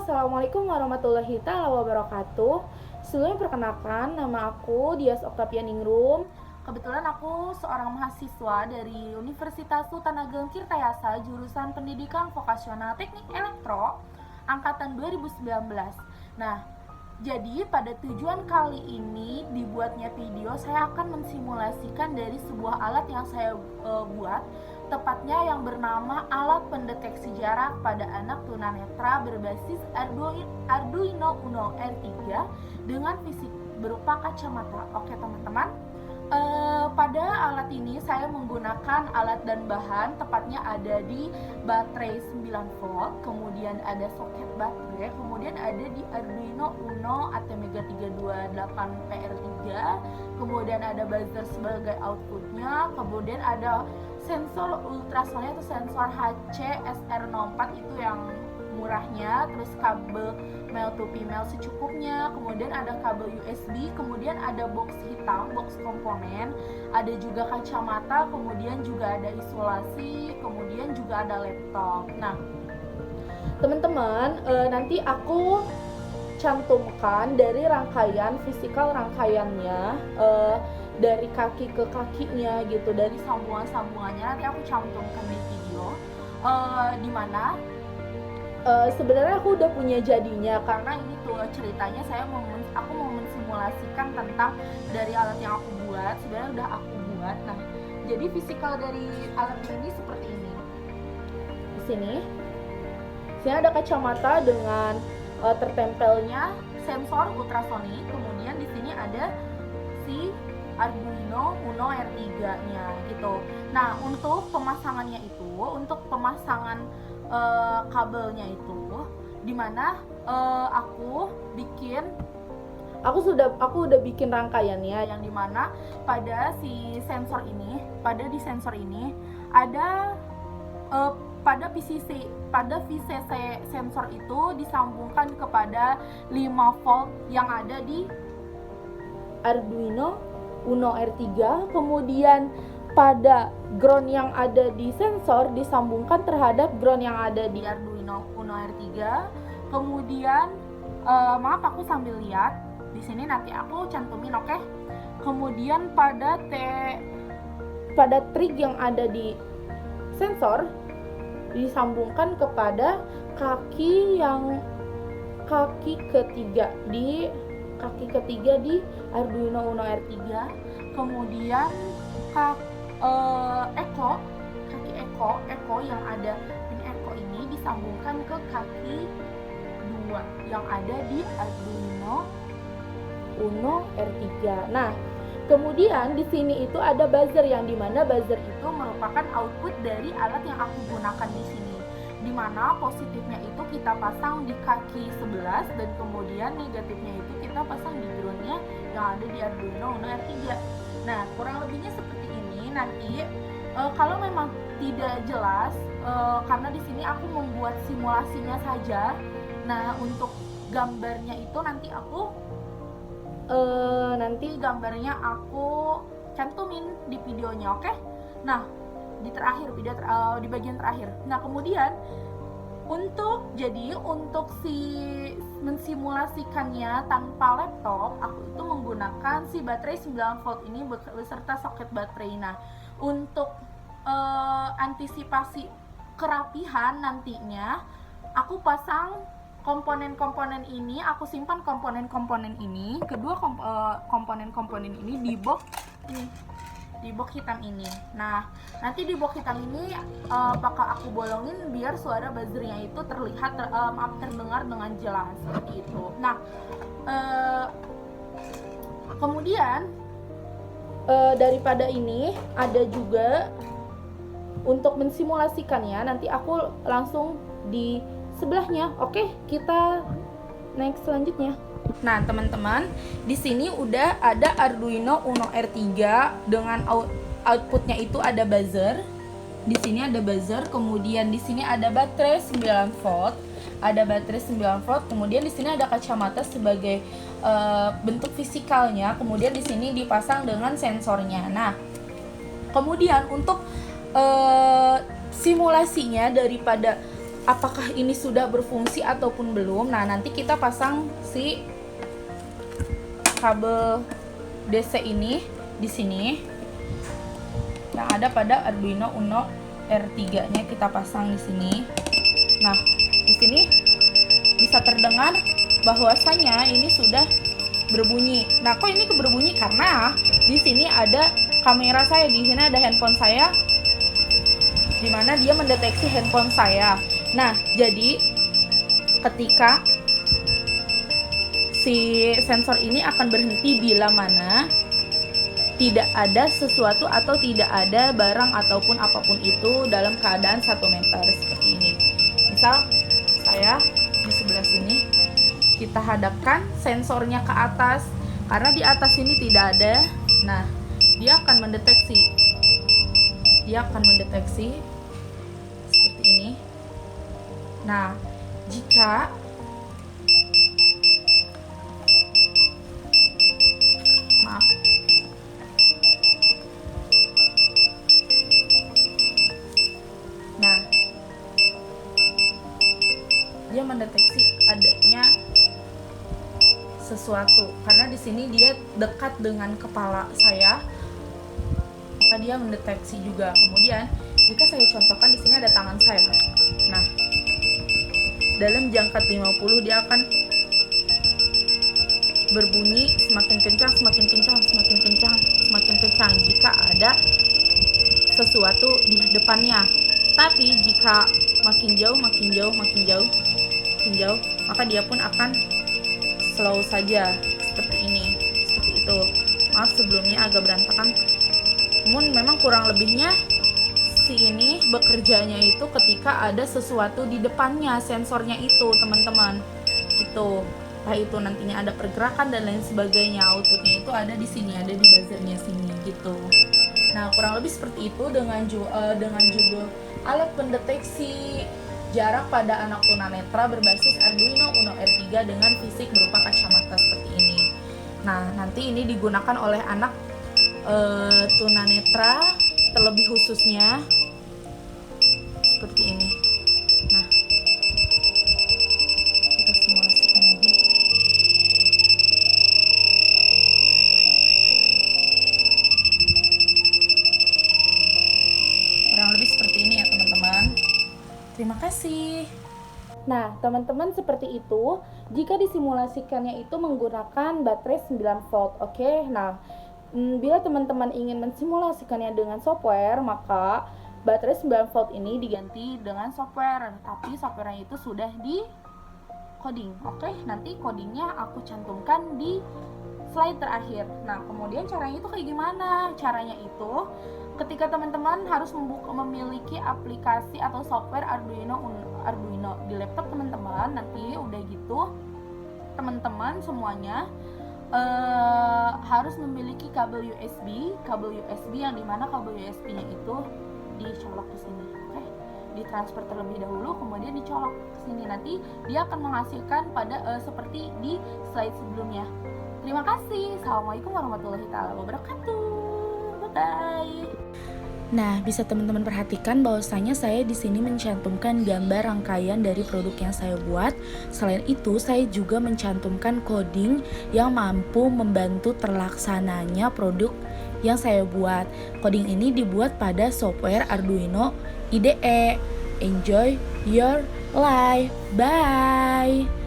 Assalamualaikum warahmatullahi taala wabarakatuh. Sebelumnya perkenalkan, nama aku Dias Octavia Ningrum. Kebetulan aku seorang mahasiswa dari Universitas Sultan Ageng Tirtayasa, jurusan Pendidikan Vokasional Teknik Elektro, angkatan 2019. Nah, jadi pada tujuan kali ini dibuatnya video, saya akan mensimulasikan dari sebuah alat yang saya buat, tepatnya yang bernama alat pendeteksi jarak pada anak tunanetra berbasis Arduino Uno R3 dengan fisik berupa kacamata. Oke teman-teman, pada alat ini saya menggunakan alat dan bahan, tepatnya ada di baterai 9V, kemudian ada soket baterai, kemudian ada di Arduino Uno ATmega 328PR3, kemudian ada buzzer sebagai outputnya, kemudian ada sensor ultrasonik atau sensor HC SR04 itu yang murahnya, terus kabel male to female secukupnya, kemudian ada kabel USB, kemudian ada box hitam, box komponen, ada juga kacamata, kemudian juga ada isolasi, kemudian juga ada laptop. Nah, teman-teman, nanti aku cantumkan dari rangkaian fisikal rangkaiannya, dari kaki ke kakinya gitu, dari sambungan-sambungannya nanti aku cantumkan di video, dimana sebenarnya aku udah punya jadinya, karena ini tuh ceritanya aku mau mensimulasikan tentang dari alat yang aku buat, sebenarnya udah aku buat. Nah, jadi fisikal dari alat ini seperti ini. Di sini ada kacamata dengan tertempelnya sensor ultrasonik, kemudian di sini ada si Arduino Uno R3-nya gitu. Nah, untuk pemasangannya itu, untuk pemasangan kabelnya itu, dimana aku udah bikin rangkaiannya, yang dimana pada di sensor ini ada pada VCC sensor itu disambungkan kepada 5V yang ada di Arduino Uno R3, kemudian pada ground yang ada di sensor disambungkan terhadap ground yang ada di Arduino Uno R3. Kemudian maaf aku sambil lihat di sini, nanti aku cantumin, oke? Kemudian pada trig yang ada di sensor disambungkan kepada kaki ketiga di Arduino Uno R3. Kemudian kaki Eco yang ada pin Eco ini disambungkan ke kaki 2 yang ada di Arduino Uno R3. Nah, kemudian di sini itu ada buzzer, yang dimana buzzer itu merupakan output dari alat yang aku gunakan di sini, dimana positifnya itu kita pasang di kaki 11 dan kemudian negatifnya itu kita pasang di groundnya yang ada di Arduino Uno R3. Nah, kurang lebihnya seperti ini. Nanti kalau memang tidak jelas, karena di sini aku membuat simulasinya saja. Nah, untuk gambarnya itu nanti gambarnya aku cantumin di videonya, oke? Nah, di bagian terakhir. Nah, kemudian untuk mensimulasikannya tanpa laptop, aku itu menggunakan si baterai 9V ini beserta soket baterai. Nah, untuk antisipasi kerapihan nantinya, aku pasang komponen-komponen ini, aku simpan komponen-komponen ini, kedua komponen-komponen ini di box hitam ini. Nah, nanti di box hitam ini bakal aku bolongin biar suara buzzernya itu terdengar dengan jelas seperti itu. Nah, kemudian daripada ini ada juga untuk mensimulasikannya, nanti aku langsung di sebelahnya. Oke, kita next selanjutnya. Nah, teman-teman, di sini udah ada Arduino Uno R3 dengan outputnya itu ada buzzer. Di sini ada buzzer, kemudian di sini ada baterai 9V, kemudian di sini ada kacamata sebagai bentuk fisikalnya, kemudian di sini dipasang dengan sensornya. Nah, kemudian untuk simulasinya daripada apakah ini sudah berfungsi ataupun belum. Nah, nanti kita pasang si kabel DC ini di sini yang ada pada Arduino Uno R3-nya, kita pasang di sini. Nah, di sini bisa terdengar bahwasanya ini sudah berbunyi. Nah, kok ini berbunyi? Karena di sini ada kamera saya, di sini ada handphone saya, di mana dia mendeteksi handphone saya. Nah, jadi ketika si sensor ini akan berhenti bila mana tidak ada sesuatu atau tidak ada barang ataupun apapun itu dalam keadaan 1 meter seperti ini. Misal saya di sebelah sini, kita hadapkan sensornya ke atas, karena di atas ini tidak ada. Nah, dia akan mendeteksi seperti ini. Nah, jika dia mendeteksi adanya sesuatu, karena di sini dia dekat dengan kepala saya, maka dia mendeteksi juga. Kemudian jika saya contohkan, di sini ada tangan saya. Nah, dalam jangka 50 dia akan berbunyi semakin kencang, semakin kencang, semakin kencang, semakin kencang jika ada sesuatu di depannya. Tapi jika makin jauh, maka dia pun akan slow saja seperti ini, seperti itu. Maaf sebelumnya agak berantakan, namun memang kurang lebihnya si ini bekerjanya itu ketika ada sesuatu di depannya sensornya itu, teman-teman. Itu itu nantinya ada pergerakan dan lain sebagainya, outputnya itu ada di sini, ada di buzzernya sini gitu. Nah, kurang lebih seperti itu dengan judul alat pendeteksi jarak pada anak tunanetra berbasis Arduino Uno R3 dengan fisik berupa kacamata seperti ini. Nah, nanti ini digunakan oleh anak tunanetra terlebih khususnya seperti ini. Nah, kita simulasikan lagi. Kurang lebih seperti ini ya, teman-teman. Terima kasih. Nah, teman-teman, seperti itu jika disimulasikannya itu menggunakan baterai 9 volt. Oke. Nah, bila teman-teman ingin mensimulasikannya dengan software, maka baterai 9 volt ini diganti dengan software. Tapi softwarenya itu sudah di coding. Oke, nanti codingnya aku cantumkan di slide terakhir. Nah, kemudian caranya itu kayak gimana? Caranya itu ketika teman-teman harus memiliki aplikasi atau software Arduino di laptop teman-teman. Nanti udah gitu teman-teman semuanya harus memiliki kabel USB yang dimana kabel USB-nya itu dicolok ke sini. Oke, ditransfer terlebih dahulu, kemudian dicolok ke sini. Nanti dia akan menghasilkan pada seperti di slide sebelumnya. Terima kasih. Assalamualaikum warahmatullahi wabarakatuh. Bye. Nah, bisa teman-teman perhatikan bahwasanya saya di sini mencantumkan gambar rangkaian dari produk yang saya buat. Selain itu, saya juga mencantumkan coding yang mampu membantu terlaksananya produk yang saya buat. Coding ini dibuat pada software Arduino IDE. Enjoy your life. Bye.